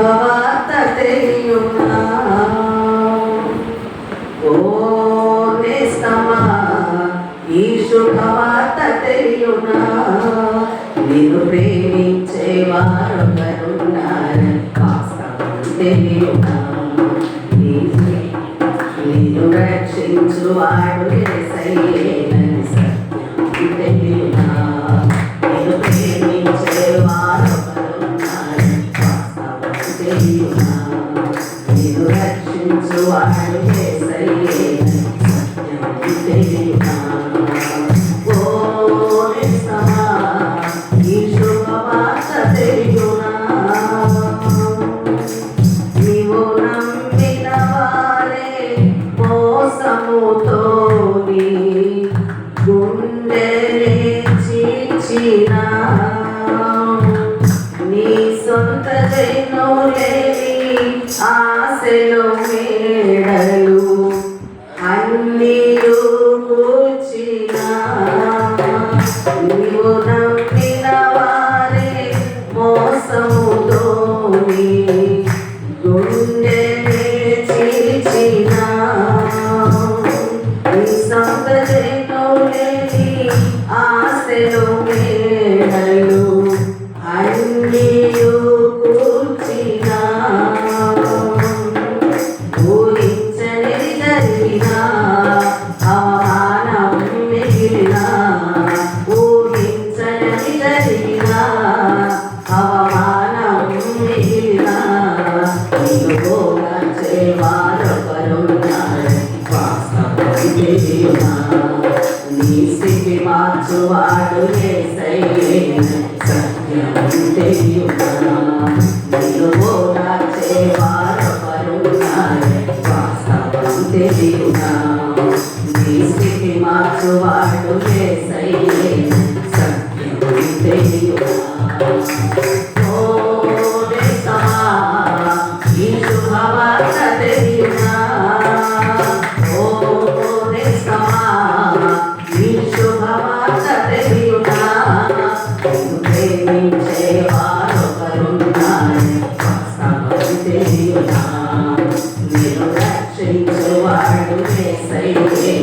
శుభవార్త తెలియునా ఓ నేస్తమా ఈ శుభవార్త తెలియునా నిన్ను ప్రేమించేవారు కరుణారని వాస్తవం తెలియునా నిన్ను రక్షించువాడు యేసయ్యేనని సత్యం తెలియునా నిన్ను ప్రేమించేవారు కరుణారని వాస్తవం తెలియునా నిన్ను రక్షించువాడు యేసయ్యేనని సత్యం తెలియునా ఓ నేస్తమా ఈ శుభవార్త తెలియునా నీవు నమ్మిన వారే మోసముతోని గుండెలే చీల్చినా నీ సొంత జనులేని ఆశలు మేడలు అన్నీయు కూర్చినా నీవు నమ్మిన వారే మోసముతోని గుండెలే చీల్చినా నీ సొంత జనులేని ఆశలు మేడలు అన్నీయు కూర్చినా ఊహించనిది జరిగినా అవమానం మిగిలినా ఊహించనిది జరిగినా అవమానం మిగిలినా నిన్ను పోగొట్టేవారొకరున్నారు వాస్తవం తెలియునా నీ స్థితి మార్చువాడు యేసయ్యేనని సత్యం తెలియునా నిన్ను పోగొట్టేవారొకరున్నారు వాస్తవం తెలియునా నీ స్థితి మార్చువాడు యేసయ్యేనని సత్యం తెలియునా ఓ నేస్తమా ఈ శుభవార్త తెలియునా ఓ నేస్తమా ఈ శుభవార్త తెలియునా నిన్ను ప్రేమించేవారొకరున్నారని వాస్తవం తెలియునా నిన్ను రక్షించువాడు యేసయ్యేనని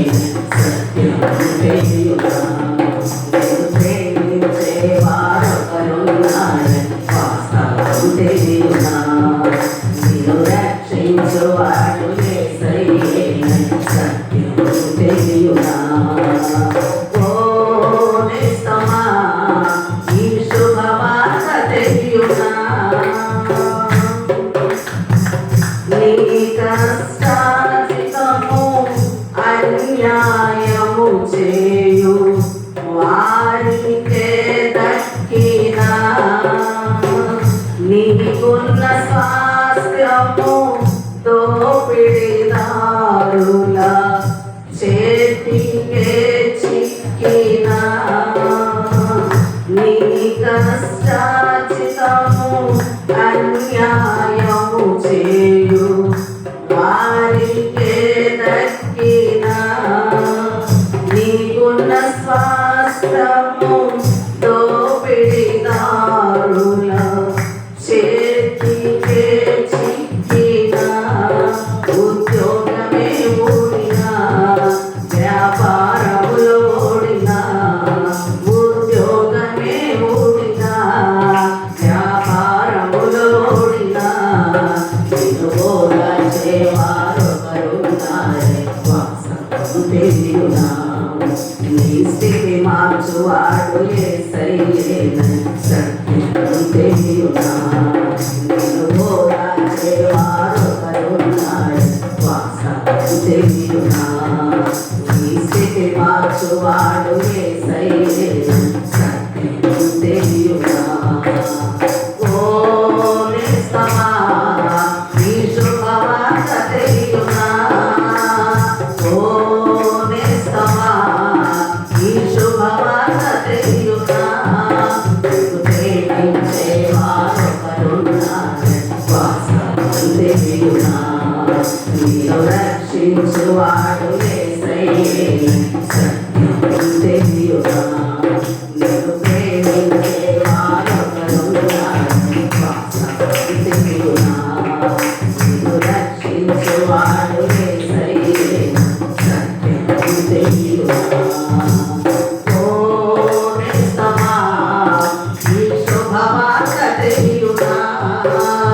సత్యం తెలియునా నిన్ను ప్రేమించేవారొకరున్నారని వాస్తవం తెలియునా నిన్ను రక్షించువాడు యేసయ్యేనని సత్యం తెలియునా ఓ నేస్తమా ఈ శుభవార్త తెలియునా నీ కష్టార్జితము అన్యాయము చేయు వారికే దక్కినా నీకున్న స్వాస్థ్యము దోపిడిదారుల చేతికే చిక్కినా నీ కష్టార్జితము అన్యాయము చేయు వారికే దక్కినా నీకున్న స్వాస్థ్యము దోపిడిదారుల చేతికే చిక్కినా ఉద్యోగమే ఊడినా వ్యాపారములో ఓడినా ఉద్యోగమే ఊడినా వ్యాపారములో ఓడినా నిన్ను పోగొట్టేవారొకరున్నారని వాస్తవం తెలియునా నీ స్థితి మార్చువాడు యేసయ్యేనని సత్యం తెలియునా నిన్ను పోగొట్టేవారొకరున్నారని వాస్తవం తెలియునా నీ స్థితి మార్చువాడు యేసయ్యేనని సత్యం తెలియునా ఓ నేస్తమా ఈ శుభవార్త తెలియునా ఓ నేస్తమా ఈ శుభవార్త తెలియునా నిన్ను ప్రేమించేవారొకరున్నారని వాస్తవం తెలియునా నిన్ను రక్షించువాడు యేసయ్యేనని సత్యం తెలియునా నిన్ను ప్రేమించేవారొకరున్నారని వాస్తవం తెలియునా ఆ